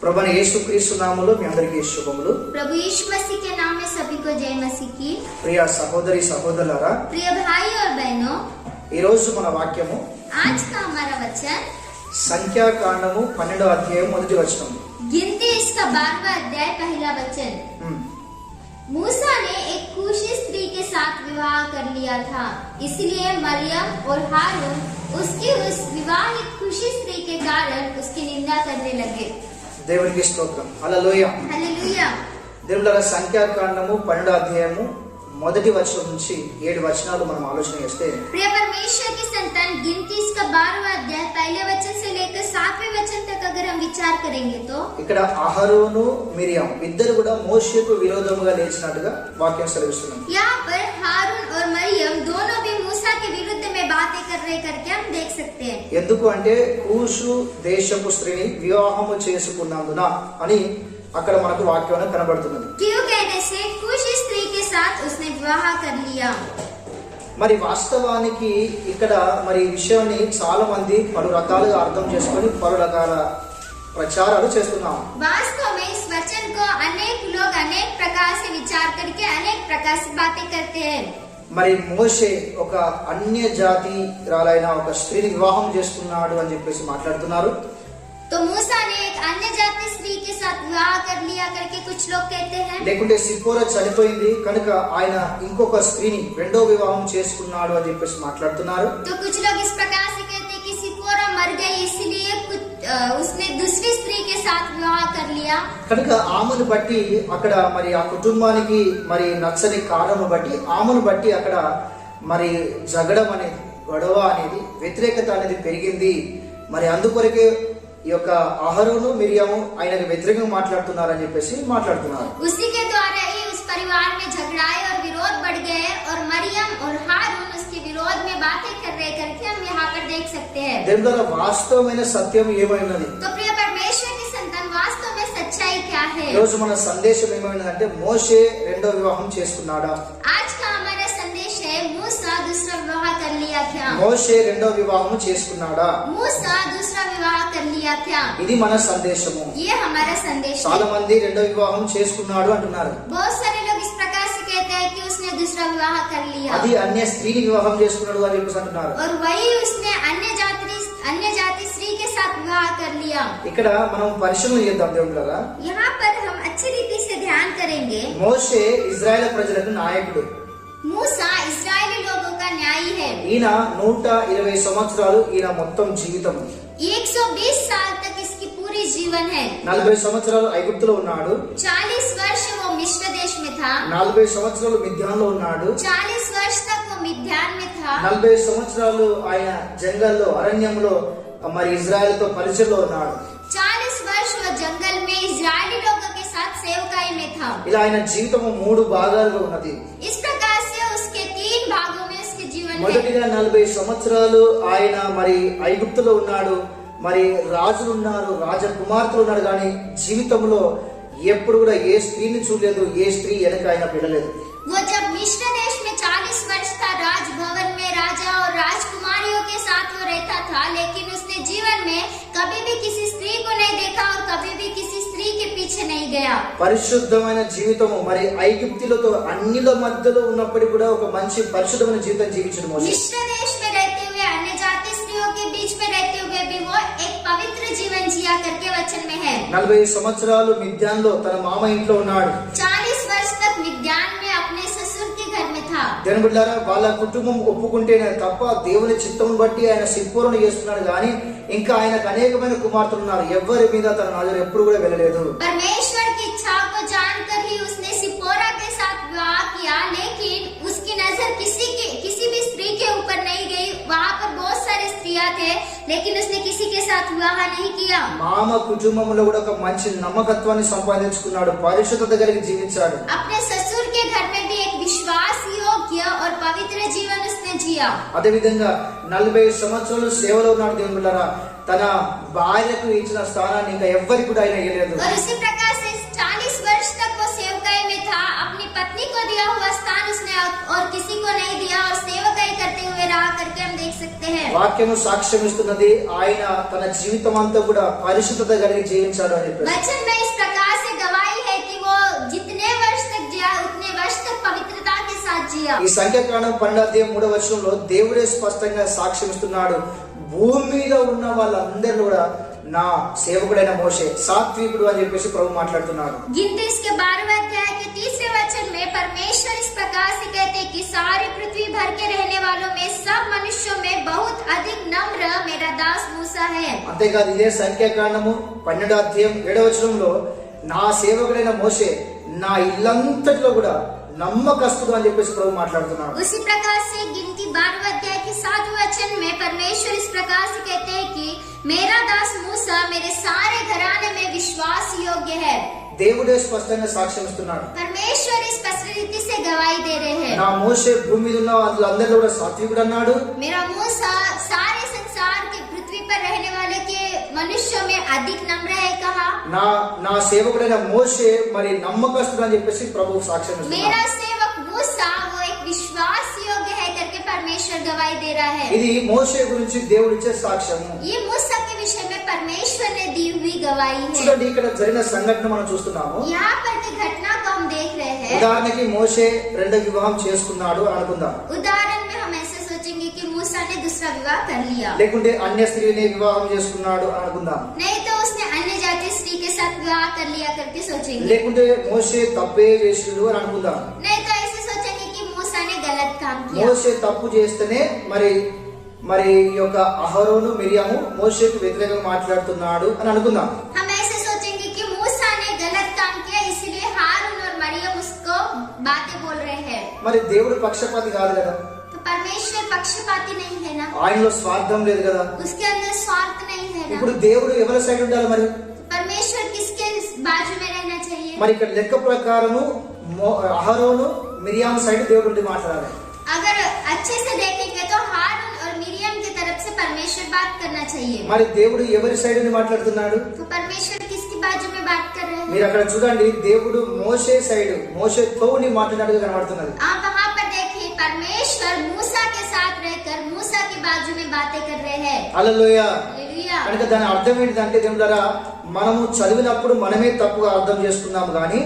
ప్రభువైన యేసుక్రీస్తు నామములో మీ అందరికీ శుభములు. प्रभु यीशु मसीह के नाम में सभी को जय मसीह की। ప్రియ సహోదరి సహోదరులారా, प्रिय भाई और बहनों, ఈ రోజు మన వాక్యము आज का हमारा वचन సంఖ్యాకాండము 12వ అధ్యాయం మొదటి వచనం. गिनती इसका 12वां अध्याय पहला वचन। मूसा ने एक कूशी स्त्री के साथ विवाह कर लिया था, इसलिए मरियम और हारून उसकी उस विवाहित कूशी स्त्री के कारण उसकी निंदा करने लगे। దేవునికి స్తోత్రం. హల్లెలూయా. हालेलुया। దేవులారా, సంఖ్యాకాండము 12వ అధ్యాయము మొదటి వచనం నుంచి 7 వచనాలు మనం ఆలోచన చేస్తే, प्रिय परमेश्वर की संतान, गिनती इसका 12वां अध्याय पहले वचन से लेकर 7वें वचन तक अगर हम विचार करेंगे तो ఇక్కడ అహరోను మిరియాం ఇద్దరు కూడా మోషేకు విరోధముగా లేచినట్టుగా వాక్యం సెలవిస్తున్నాం. यहाँ पर हारून और मरियम दोनों भी मूसा के विरुद्ध में बातें कर रहे करके हम देख सकते हैं। ఎందుకు అంటే కూషు దేశపు స్త్రీని వివాహము చేసుకున్నందున అని అక్కడ మనకు వాక్యం కనబడుతున్నది. क्यों कहने से कूशी स्त्री के साथ उसने विवाह कर लिया। మరి వాస్తవానికి ఇక్కడ మరి ఈ విషయాన్ని చాలా మంది పలు రకాలుగా అర్థం చేసుకొని పలు రకాల ప్రచారాలు చేస్తున్నాం. वास्तव में इस वचन को अनेक लोग अनेक प्रकार से विचार करके अनेक प्रकार से बातें करते हैं। మరి మోషే ఒక అన్య జాతి రాలైన ఒక స్త్రీని వివాహం చేసుకున్నాడు అని చెప్పేసి మాట్లాడుతున్నారు. तो मूसा ने एक अन्य जाति स्त्री के साथ विवाह कर लिया करके कुछ लोग कहते हैं। లేకుంటే సిప్పోరా చనిపోయింది కనుక ఆయన ఇంకొక స్త్రీని రెండో వివాహం చేసుకున్నాడు అని చెప్పేసి మాట్లాడుతున్నారు. तो कुछ लोग इस प्रकार से कहते हैं कि सिप्पोरा मर गई इसलिए उसने दूसरी स्त्री के साथ विवाह कर लिया। కనుక ఆమెను బట్టి అక్కడ మరి ఆ కుటుంబానికి మరి నచ్చని కారణం బట్టి ఆమెను బట్టి అక్కడ మరి జగడం అనేది, గొడవ అనేది, వ్యతిరేకత అనేది పెరిగింది. మరి అందుకొరకే ఈ యొక్క అహరోను మిరియాము ఆయనకు వ్యతిరేకంగా మాట్లాడుతున్నారని చెప్పేసి మాట్లాడుతున్నారు. उसी के द्वारा ही उस परिवार में झगड़ाए और विरोध बढ़ गए और मरियम और हारून उसके विरोध में बातें कर रहे करके हम यहाँ पर देख सकते हैं। దేని ద్వారా వాస్తవమైన సత్యం ఏమైనది? तो प्रिय परमेश्वर की संतान, वास्तव में सच्चाई क्या है? ఈ రోజు మన సందేశం ఏమైనదంటే మోషే రెండో వివాహం చేసుకున్నాడా? आज का हमारा संदेश है मूसा दूसरा विवाह कर लिया क्या? మోషే రెండో వివాహం చేసుకున్నాడా? मूसा दूसरा विवाह कर लिया क्या? ఇది మన సందేశము. ये हमारा संदेश చాలా है। మంది రెండో వివాహం చేసుకున్నాడు అంటున్నారు. बहुत सारे लोग इस प्रकार से कहते हैं कि उसने दूसरा विवाह कर लिया అది అన్య స్త్రీని వివాహం చేసుకున్నాడు అని చెప్పేసి అంటున్నారు. और वही उसने अन्य जाति स्त्री के साथ विवाह कर लिया। ఇక్కడ మనం పరిశీలన చేద్దాం దేవుళ్ళారా. यहाँ पर हम अच्छी रीति से ध्यान करेंगे। మోషే ఇజ్రాయెల్ ప్రజలకు నాయకుడు. मूसा इस्राएली लोगों का न्यायी है। ఈయన 120 సంవత్సరాలు ఈయన మొత్తం జీవితం. 120 साल तक इसकी पूरी जीवन है। 40 సంవత్సరాలు ఐగుప్తులో ఉన్నాడు. 40 वर्ष वो मिस्र देश में था। 40 సంవత్సరాలు మిద్యాన్లో ఉన్నాడు. 40 वर्ष तक वो मिद्यान में था। 40 సంవత్సరాలు ఆయన జంగల్లో అరణ్యంలో మరి ఇజ్రాయెల్తో పరిచయంలో ఉన్నాడు. 40 वर्ष वो जंगल में इजरायली लोगों के साथ सेवकाई में था। ఇలా ఆయన జీవితం 3 భాగాలుగా ఉన్నది. इस प्रकार से उसके 3 भागों में उसके जीवन है। మొదటిగా 40 సంవత్సరాలు ఆయన మరి ఐగుప్తులో ఉన్నాడు. మరి రాజులు ఉన్నారు, రాజకుమార్తెలు ఉన్నారు, కానీ జీవితంలో ఎప్పుడు కూడా ఏ స్త్రీని చూడలేదు, ఏ స్త్రీ వెనక ఆయన బిడలేదు. वो जब मिस्र देश में 40 वर्ष था, राजभवन में राजा और राजकुमारियों के साथ वो रहता था, लेकिन उसने जीवन में कभी भी किसी स्त्री को नहीं देखा और कभी भी किसी स्त्री के पीछे नहीं गया। పరిశుద్ధమైన జీవితము మరి ఐగుప్తులతో అన్నిల మధ్యలో ఉన్నప్పటికీ కూడా ఒక మంచి పరిశుద్ధమైన జీవితం జీవించడం మోషే. मिस्र देश में रहते हुए, अन्य जाति स्त्रियों के बीच में रहते हुए भी वो एक पवित्र जीवन जिया करके वचन में है। 40 సంవత్సరాలు మిద్యాన్లో తన మామ ఇంట్లో ఉన్నాడు. 40 वर्ष तक मिद्यान में अपने ससुर के घर में था। దేవుని బిడ్డలారా, వాళ్ళ కుటుంబం ఒప్పుకుంటేనే తప్ప దేవుని చిత్తం బట్టి ఆయన సిప్పోరను చేస్తున్నాడు, కానీ ఇంకా ఆయనకు అనేకమైన కుమార్తెలు ఉన్నారు. ఎవరి మీద తన నజరు ఎప్పుడు కూడా వెళ్ళలేదు. परमेश्वर की इच्छा को जानकर ही उसने सिप्पोरा के साथ विवाह किया, लेकिन उसकी नजर किसी भी स्त्री के ऊपर नहीं गई। वहाँ पर बहुत सारे स्त्रियां थे, लेकिन उसने किसी के साथ विवाह नहीं किया। మామ కుటుంబంలో కూడా ఒక మంచి నమ్మకత్వాన్ని సంపాదించుకున్నాడు, పరిశుద్ధత కలిగి జీవించాడు. अपने ससुर के घर में भी एक विश्वास योग्य और पवित्र जीवन उसने जिया। అదే విధంగా 40 సంవత్సరాలు సేవలో ఉన్నాడు. దేవుని బిడ్డలారా, తన భార్యకు ఇచ్చిన స్థానాన్ని ఇంకా ఎవ్వరికి కూడా ఆయన ఇవ్వలేదు. और उसी प्रकार से 40 वर्ष तक वो सेवकाई में था। अपनी पत्नी को दिया हुआ स्थान उसने और किसी को नहीं दिया और सेवकाई करते हुए में रहा करके हम देख सकते हैं। వాక్యము సాక్ష్యం ఇస్తున్నది ఆయన తన జీవితం అంతా కూడా పరిశుద్ధత కలిగి జీవించాడు అని చెప్పేసి. वचन में इस प्रकार से गवाही है कि वो जितने वर्ष तक जिया उतने वर्ष तक पवित्रता के साथ जिया। ఈ సంఖ్యాకాండం 12:3 దేవుడే స్పష్టంగా సాక్ష్యం ఇస్తున్నాడు. భూమి మీద ఉన్న వాళ్ళందరూ కూడా నా సేవకుడైన మోషే సాత్వికుడు అని చెప్పేసి ప్రభు మాట్లాడుతున్నాడు. गिनती इसके 12वें अध्याय के 3 वचन में परमेश्वर इस प्रकार से कहते हैं कि सारी पृथ्वी भर के रहने वालों में सब मनुष्यों में बहुत अधिक नम्र मेरा दास मूसा है। అంతేకాదు ఇదే సంఖ్యాకాండము 12:7 నా సేవకుడైన మోషే నా ఇల్లంతటిలో కూడా నమ్మకస్తుడు అని చెప్పేసి ప్రభు మాట్లాడుతున్నాడు. उसी प्रकार से गिनती 12वें अध्याय के 7वें वचन में परमेश्वर इस प्रकार से कहते हैं कि मेरा दास मूसा मेरे सारे घराने में विश्वास योग्य है। దేవుడే స్పష్టంగా సాక్ష్యం ఇస్తున్నాడు. परमेश्वर इस स्पष्ट रीति से गवाही दे रहे हैं। నా మోషే భూమి మీద ఉన్న వాళ్ళందరిలో కూడా సాత్వికుడు అన్నాడు. मेरा मूसा सारे संसार के पृथ्वी पर रहने वाले के मनुष्यों में अधिक नम्र है कहा। నా సేవకుడైన మోషే మరి నమ్మకస్తుడు అని చెప్పేసి ప్రభు సాక్ష్యం मेरा ఇస్తున్నాడు. सेवक मूसा वो एक विश्वास योग्य है करके परमेश्वर गवाही दे रहा है। ఇది మోషే గురించి దేవుడు ఇచ్చే సాక్ష్యము. ये मूसा के विषय में परमेश्वर ने दी हुई गवाही है। చూడండి ఇక్కడ జరిగిన సంఘటన మనం చూస్తున్నాము. यहाँ पर की घटना को हम देख रहे हैं। ఉదాహరణకి మోషే రెండో వివాహం చేసుకున్నాడు అనుకుందాం. उदाहरण में हम ऐसे सोचेंगे कि मूसा ने दूसरा विवाह कर लिया, లేకుంటే అన్య స్త్రీని వివాహం చేసుకున్నాడు అనుకుందాం. नहीं तो उसने अन्य जाति स्त्री के साथ विवाह कर लिया करके सोचेंगे, లేకుంటే మోషే తప్పే చేసిండు అని అనుకుందాం. नहीं तो ऐसे सोचेंगे कि मूसा ने गलत काम किया। మోషే తప్పు చేస్తేనే మరి ఈ యొక్క అహరోను మిరియాము మోషేకు వ్యతిరేకంగా మాట్లాడుతున్నాడు అని అనుకుందాం. हम ऐसे सोचेंगे कि मूसा ने गलत काम किया इसलिए हारून और मरियम उसको बातें बोल रहे हैं। మరి దేవుడు పక్షపాతి కాదు కదా, तो परमेश्वर पक्षपाती नहीं है ना, ఆయనలో స్వార్థం లేదు కదా. उसके अंदर स्वार्थ नहीं है ఇప్పుడు ना। దేవుడు ఎవరి సైడ్ ఉండాలి మరి? परमेश्वर किसके बाजू में रहना चाहिए? మరి ఇక్కడ లెక్క ప్రకారము అహరోను మిరియాము సైడ్ దేవుడు ఉండి మాట్లాడాలి. अगर अच्छे से देखेंगे तो हारून और मिरियम की तरफ से परमेश्वर बात करना चाहिए। మరి దేవుడు ఎవరి సైడ్ ఉండి మాట్లాడుతున్నాడు? तो परमेश्वर किसकी बाजू में बात कर रहे हैं? మీరు అక్కడ చూడండి, దేవుడు మోషే సైడ్ మోషేతో ఉండి మాట్లాడినట్టుగా కనబడుతున్నది. आप वहाँ पर देखिए परमेश्वर मूसा के साथ रहकर मूसा की बाजू में बातें कर रहे हैं। హల్లెలూయా. हालेलुया। కనుక దాని అర్థం ఏంటిదంటే దేవుడారా, మనము చదివినప్పుడు మనమే తప్పుగా అర్థం చేసుకున్నాం కానీ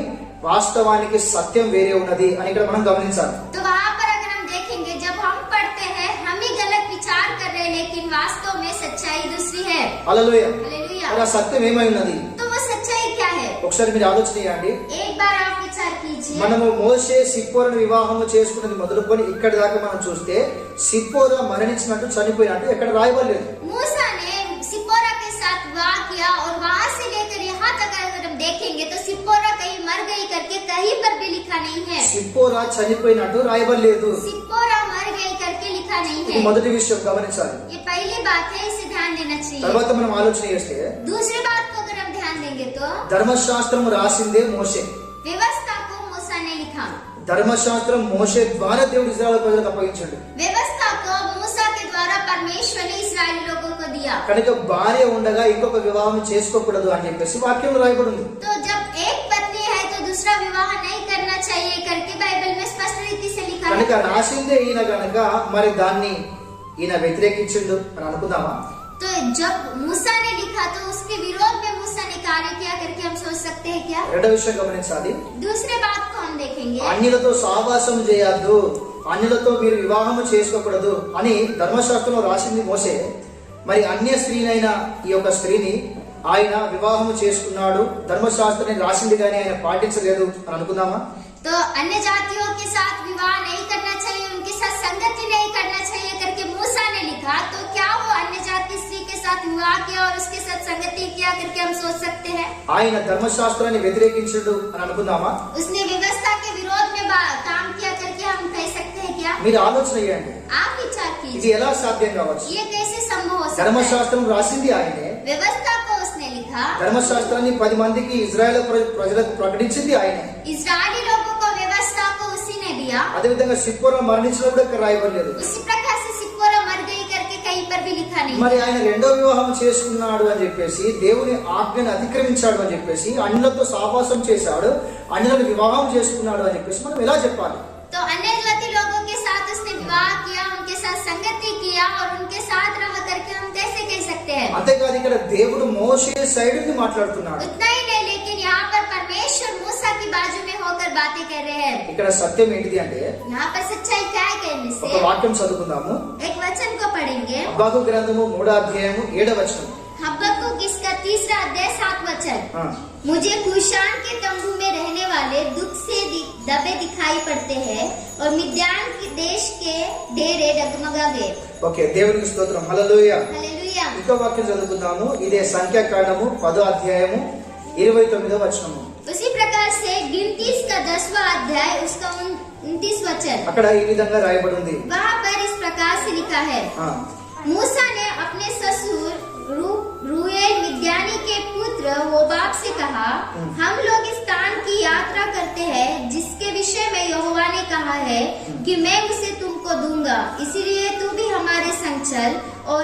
వాస్తవానికి సత్యం వేరే ఉన్నది అని ఇక్కడ మనం గమనించాలి. तो वहाँ पर अगर हम देखेंगे जब हम पढ़ते हैं हम ही गलत विचार कर रहे हैं लेकिन वास्तव में सच्चाई दूसरी है। హల్లెలూయా. हालेलुया। మరి ఆ సత్యం ఏమై ఉన్నది? तो वो सच्चाई क्या है? ఒకసారి మీరు ఆలోచన చేయండి. एक बार आप विचार कीजिए। మనము మోషే సిప్పోరను వివాహము చేసుకున్నది మొదలుకొని ఇక్కడి దాకా మనం చూస్తే సిప్పోరా మరణించినట్టు చనిపోయినట్టు ఎక్కడ రాయబడలేదు. मूसा ने सिप्पोरा के साथ विवाह किया और वहाँ से लेकर यहाँ तक अगर हम देखेंगे तो सिप्पोरा कहीं मर गई करके कहीं पर भी लिखा नहीं है। సిప్పోరా చనిపోయినట్టు రాయబడలేదు. सिप्पोरा मर गई करके लिखा नहीं ఇది है। మొదటి విషయం గమనించాలి. ये पहली बात है, इसे ध्यान देना चाहिए। తర్వాత మనం ఆలోచన చేస్తే दूसरी बात को अगर हम ध्यान देंगे तो ధర్మశాస్త్రం రాసిందే మోషే. व्यवस्था को मूसा ने लिखा। ధర్మశాస్త్రం మోషే ద్వారా దేవుడు ఇశ్రాయేలు ప్రజలకు అప్పగించాడు. व्यवस्था को मूसा के द्वारा परमेश्वर ने इस्राएली लोगों को दिया। కనుక భార్య ఉండగా ఇంకొక వివాహం చేసుకోకూడదు అని చెప్పేసి వాక్యంలో రాయబడి ఉంది. तो जब एक पत्नी है तो दूसरा विवाह नहीं करना चाहिए करके बाइबल में स्पष्ट रीति से लिखा है। కనుక రాసిందే ఈయన కనుక మరి దాన్ని ఈయన వ్యతిరేకించిండు అని అనుకుందామా? तो जब मूसा ने लिखा तो उसके विरोध में मूसा ने कार्य किया करके हम सोच सकते हैं क्या? రెండో విషయం గమనించాలి. दूसरे बात को हम देखेंगे। అన్యులతో సహవాసం చేయొద్దు, అన్యులతో మీరు వివాహము చేసుకోకూడదు అని ధర్మశాస్త్రంలో రాసింది మోషే. మరి అన్య స్త్రీనైన ఈ యొక్క స్త్రీని ఆయన వివాహము చేసుకున్నాడు. ధర్మశాస్త్రాన్ని రాసింది కానీ ఆయన పాటించలేదు అని అనుకుందామా? तो अन्य जातियों के साथ विवाह नहीं करना चाहिए, उनके साथ संगति नहीं करना चाहिए करके मूसा ने लिखा, तो क्या वो अन्य जाति स्त्री के साथ विवाह किया और उसके साथ संगति किया करके हम सोच सकते हैं? ఆయన ధర్మశాస్త్రాన్ని వ్యతిరేకించడు అని అనుకుందామా? उसने व्यवस्था के विरोध में काम किया करके हम कह सकते हैं क्या? మీరు ఆలోచన చేయండి, आप विचार ఇది कीजिए, ఎలా సాధ్యం కావచ్చు? ये कैसे संभव हो सकता है? ధర్మశాస్త్రం రాసింది ఆయనే, व्यवस्था को उसने लिखा, ధర్మశాస్త్రాన్ని 10 మందికి ఇజ్రాయెల్ ప్రజలకు ప్రకటించింది ఆయనే. इजरायली लोगों को व्यवस्था को उसी ने दिया। అదేవిధంగా సిప్పోరా మరణించినప్పుడు ఇక్కడ రాయబడలేదు. उसी प्रकार से सिप्पोरा मर गई करके कहीं पर भी लिखा नहीं। మరి ఆయన రెండో వివాహం చేసుకున్నాడు అని చెప్పేసి దేవుని ఆజ్ఞను అతిక్రమించాడు అని చెప్పేసి అన్యులతో సహవాసం చేశాడు, అన్యులను వివాహం చేసుకున్నాడు అని చెప్పేసి మనం ఎలా చెప్పాలి? तो अन्य जाति लोगों के साथ उसने विवाह किया, उनके साथ साथ संगति किया और उनके साथ रह करके हम कैसे कह सकते हैं? అంతేకాదు ఇక్కడ దేవుడు మోషే సైడ్ నుండి మాట్లాడుతున్నాడు. उतना ही नहीं, लेकिन यहाँ पर परमेश्वर मूसा की बाजू में होकर बातें कर रहे हैं. ఇక్కడ సత్యం ఏంటిది అంటే यहाँ पर सच्चाई क्या है कहने ఒక से వాక్యం చదువుకుందాము. एक वचन को पढ़ेंगे. హబక్కూకు గ్రంథము 3వ అధ్యాయము 7వ వచనం. हबक्कुक इसका 3रा अध्याय 7 वचन. मुझे कूशान के तंबू में रहने वाले दुख से दबे दिखाई पड़ते हैं और मिद्यान के देश के डेरे डगमगा गए. ఓకే, దేవునికి స్తోత్రం. హల్లెలూయా. हालेलुया. ఇంకో వాక్యం చదువుకుందాము. ఇదే సంఖ్యాకాండము 10వ అధ్యాయము 29వ వచనము. उसी प्रकार से गिनती का 10वां अध्याय उसका 29 वचन. అక్కడ ఈ విధంగా రాయబడి ఉంది. वहाँ पर इस प्रकार से लिखा है, मूसा ने अपने ससुर रूएल मिद्यानी के पुत्र होबाब से कहा, हम लोग इस स्थान की यात्रा करते हैं जिसके विषय में यहोवा ने कहा है कि मैं उसे तुमको दूंगा, इसीलिए तू भी हमारे संग चल और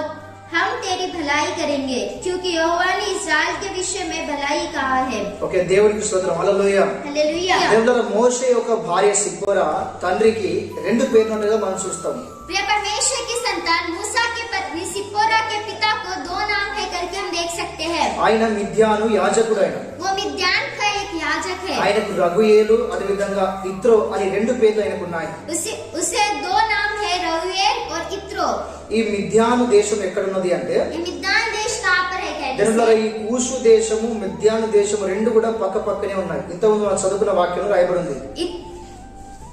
हम तेरी भलाई करेंगे, क्योंकि यहोवा ने इस्राएल के विषय में भलाई कहा है. ఓకే, దేవునికి స్తోత్రం. హల్లెలూయా. हालेलुया. దేవుళ్ళ మోషే యొక్క భార్య సిప్పోరా తండ్రికి 2 పేర్లుగా మనం చూస్తాం. प्रिय परमेश्वर की संतान मूसा के पत्नी सिप्पोरा के पिता को 2 नाम है करके हम देख सकते हैं. ఆయన మిద్యాను యాజకుడు. ఆయన वो मिद्यान का एक याजक है. ఆయనకు రగుయేలు అదే విధంగా ఇత్రో అని 2 పేర్లు ఆయనకు ఉన్నాయి. उसे 2 नाम है, रउएल और इत्रो. ఈ మిద్యాను దేశం ఎక్కడున్నది అంటే ये मिद्यान देश कहाँ पर है कहने దేవుళ్ళ से? ఈ కూషు దేశము మిద్యాను దేశము 2 కూడా పక్క పక్కనే ఉన్నాయి. ఇంతకుముందు మనం చదువుకున్న వాక్యంలో రాయబడి ఉంది.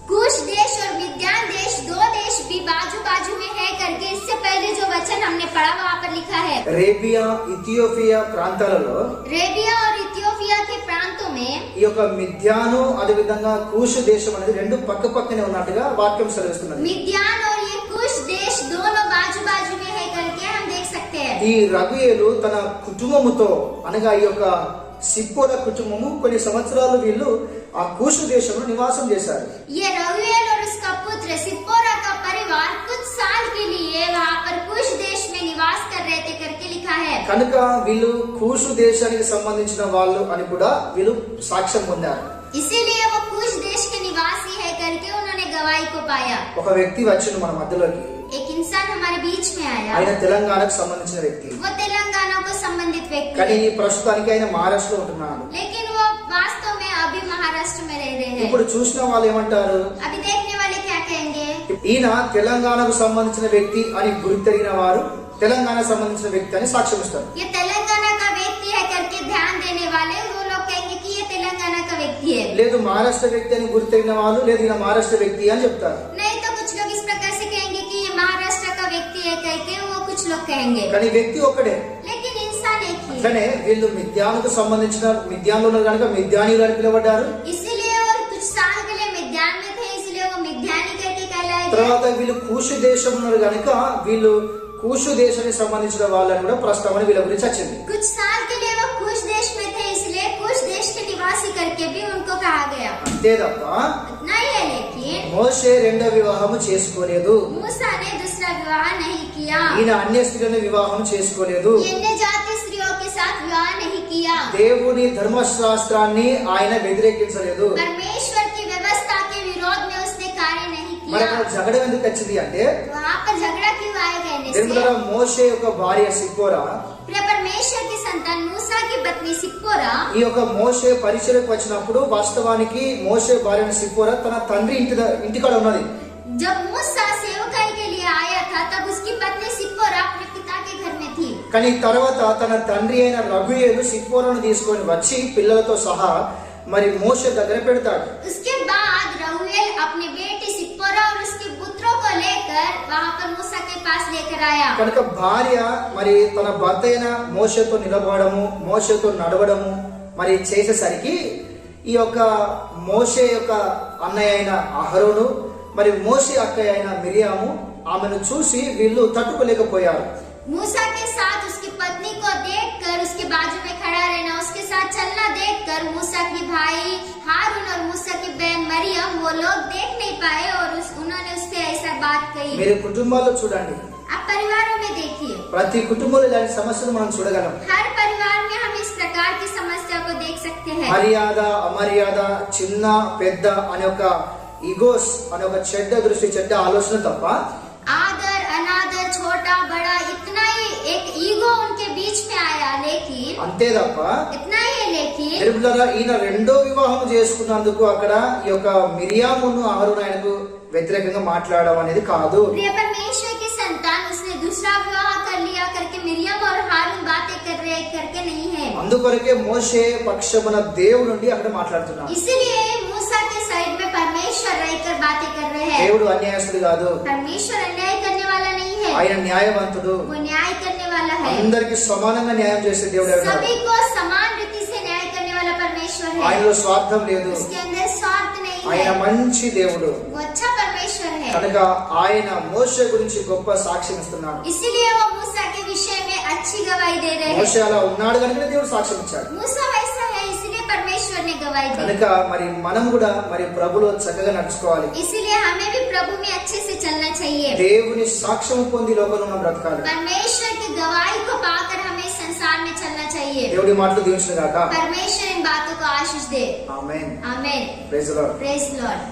कुश देश और मिद्यान देश 2 देश भी बाजू बाजू में है करके इससे पहले जो वचन हमने पढ़ा वहाँ पर लिखा है. రేబియా ఇథియోపియా ప్రాంతాలలో रेबिया और इथियोपिया के प्रांतों में ఈ యొక్క మిద్యాను అదే విధంగా కూషు దేశం అనేది 2 పక్క పక్కనే ఉన్నట్టుగా వాక్యం సెలవిస్తున్నది. मिद्यान और ये कुश देश दोनों बाजू बाजू में है करके हम देख सकते हैं. ఈ రగుయేలు తన కుటుంబముతో అనగా ఈ యొక్క సిప్పోరా కుటుంబము కొన్ని సంవత్సరాలు వీళ్ళు ఆ కూషు దేశంలో నివాసం చేశారు. ये रउएल और उसका पुत्र सिप्पोरा का परिवार कुछ साल के लिए वहाँ पर कुश देश में निवास कर रहे थे करके लिखा है. కనుక వీళ్ళు కూషు దేశానికి సంబంధించిన వాళ్ళు అని కూడా వీళ్ళు సాక్ష్యం పొందారు. इसीलिए वो कुश देश के निवासी है करके उन्होंने गवाही को पाया. ఒక వ్యక్తి వచ్చిండు మన మధ్యలోకి. एक इंसान हमारे बीच में आया. ఆయన తెలంగాణకు సంబంధించిన వ్యక్తి. वो तेलंगाना को संबंधित व्यक्ति కానీ है. ప్రస్తుతానికి ఆయన మహారాష్ట్రలో ఉంటున్నాడు. लेकिन वो वास्तव में अभी महाराष्ट्र में रह रहे हैं. ఇప్పుడు చూసిన వాళ్ళు ఏమంటారు? अभी देखने वाले क्या कहेंगे? ఈయన తెలంగాణకు సంబంధించిన వ్యక్తి అని గుర్తెరిగిన వారు తెలంగాణ సంబంధించిన వ్యక్తి అని సాక్ష్యం ఇస్తారు. ये तेलंगाना का व्यक्ति है करके ध्यान देने वाले वो लोग कहेंगे कि ये तेलंगाना का व्यक्ति है. లేదు మహారాష్ట్ర వ్యక్తి అని గుర్తెరిగిన వాళ్ళు లేదు ఈయన మహారాష్ట్ర వ్యక్తి అని చెప్తారు. नहीं तो कुछ लोग इस प्रकार से कहेंगे कि ये महाराष्ट्र का व्यक्ति है करके वो कुछ लोग कहेंगे. కానీ వ్యక్తి ఒక్కడే. लेकिन इंसान एक ही है. అట్లనే వీళ్ళు మిద్యానుకు సంబంధించిన మిద్యాన్లో ఉన్నారు కనుక మిద్యానీయులు అని పిలువబడ్డారు. इसीलिए वो कुछ साल के लिए मिद्यान में थे, इसलिए वो मिद्यानी करके कहलाए गए. తర్వాత వీళ్ళు కూషు దేశం ఉన్నారు కనుక వీళ్ళు కూషు దేశానికి సంబంధించిన వాళ్ళని కూడా ప్రస్తావన వీళ్ళ గురించి వచ్చింది. कुछ साल के लिए वो कुश देश में थे, इसलिए कुश देश के निवासी करके भी उनको कहा गया. అంతే తప్ప इतना ही है, लेकिन మోషే రెండో వివాహము చేసుకోలేదు. मूसा ने दूसरा विवाह नहीं किया. ఈయన అన్య స్త్రీలను వివాహం చేసుకోలేదు. ये अन्य जाति स्त्रियों के साथ विवाह नहीं किया. దేవుని ధర్మశాస్త్రాన్ని ఆయన వ్యతిరేకించలేదు. परमेश्वर की व्यवस्था के विरोध में उसने कार्य नहीं మరి किया. అక్కడ జగడం ఎందుకు వచ్చింది అంటే वहाँ पर झगड़ा क्यों आया कहने దేవుని से? ద్వారా మోషే యొక్క భార్య సిప్పోరా प्रिय परमेश्वर की संतान मूसा की पत्नी सिप्पोरा ఈ యొక్క మోషే పరిచర్యకు వచ్చినప్పుడు వాస్తవానికి మోషే భార్య సిప్పోరా తన తండ్రి ఇంటికాడ ఉన్నది. जब मूसा सेवकाई के लिए आया था तब उसकी पत्नी सिप्पोरा अपने पिता के घर में थी. కానీ తర్వాత తన తండ్రి అయిన రగుయేలు సిప్పోరాను తీసుకొని వచ్చి పిల్లలతో సహా మరి మోషే దగ్గర పెడతాడు. उसके बाद रउएल अपनी बेटी सिप्पोरा और उसके पुत्रों को लेकर वहाँ पर मूसा के पास लेकर आया. కనుక భార్య మరి తన భర్త అయిన మోషేతో నిలబడము మోషేతో నడవడము మరి చేసేసరికి ఈ యొక్క మోషే యొక్క అన్నయ్య అయిన అహరోను మరి మోషే అక్కయ్య అయిన మిరియాము ఆమెను చూసి వీళ్ళు తట్టుకోలేకపోయారు. मूसा के साथ उसकी पत्नी को देखकर उसके बाजू में खड़ा रहना, उसके साथ चलना देखकर मूसा की भाई हारून और मूसा की बहन मरियम वो लोग देख नहीं पाए और उन्होंने उससे ऐसा बात कही. మీరు కుటుంబాల్లో చూడండి, आप परिवारों में देखिए, ప్రతి కుటుంబంలో ఇలాంటి సమస్యలు మనం చూడగలం. हर परिवार में हम इस प्रकार की समस्या को देख सकते हैं. మర్యాద అమర్యాద చిన్న పెద్ద అనే ఒక ఈగోస్ అనే ఒక చెడ్డ దృష్టి చెడ్డ ఆలోచన తప్ప आदर అంతే తప్ప इतना ही है, लेकिन ఎరుపులరా ఈయన రెండో వివాహం చేసుకున్నందుకు అక్కడ ఈ యొక్క మిరియామును అహరోను ఆయనకు వ్యతిరేకంగా మాట్లాడడం అనేది కాదు. प्रिय परमेश्वर की संतान, उसने दूसरा विवाह कर लिया करके मिरियम और हारून बातें कर रहे करके नहीं है. అందుకొరకే మోషే పక్షమున దేవుడు నుండి అక్కడ మాట్లాడుతున్నాడు. इसीलिए मूसा के साइड में परमेश्वर रहकर बातें कर रहे हैं. దేవుడు అన్యాయస్తుడు కాదు, परमेश्वर अन्याय करने वाला नहीं है, ఆయన న్యాయవంతుడు. वो न्याय करने वाला है. అందరికి సమానంగా న్యాయం చేసే దేవుడు ఎవరు? सभी को समान रीति से न्याय करने वाला परमेश्वर है. ఆయనలో స్వార్థం లేదు, उसके अंदर स्वार्थ नहीं ఆయన है, మంచి దేవుడు. वो अच्छा परमेश्वर है. కనుక ఆయన మోషే గురించి గొప్ప సాక్ష్యం ఇస్తున్నాడు. इसीलिए वो मूसा के विषय में अच्छी गवाही दे रहे మోషే हैं. అలా ఉన్నాడు కనుక దేవుడు సాక్ష్యం ఇచ్చాడు. मूसा वैसा है, इसलिए परमेश्वर ने गवाही दी. కనుక మరి మనం కూడా మరి ప్రభులో చక్కగా నడుచుకోవాలి. इसीलिए हमें भी प्रभु में अच्छे से चलना चाहिए. దేవుని సాక్ష్యం పొంది లోకంలో మనం బ్రతకాలి. परमेश्वर की गवाही को पाकर हमें संसार में चलना चाहिए. దేవుడి మాటలు దీవించును గాక. परमेश्वर इन बातों को आशीष दे. ఆమేన్. आमीन. Praise the Lord. Praise Lord.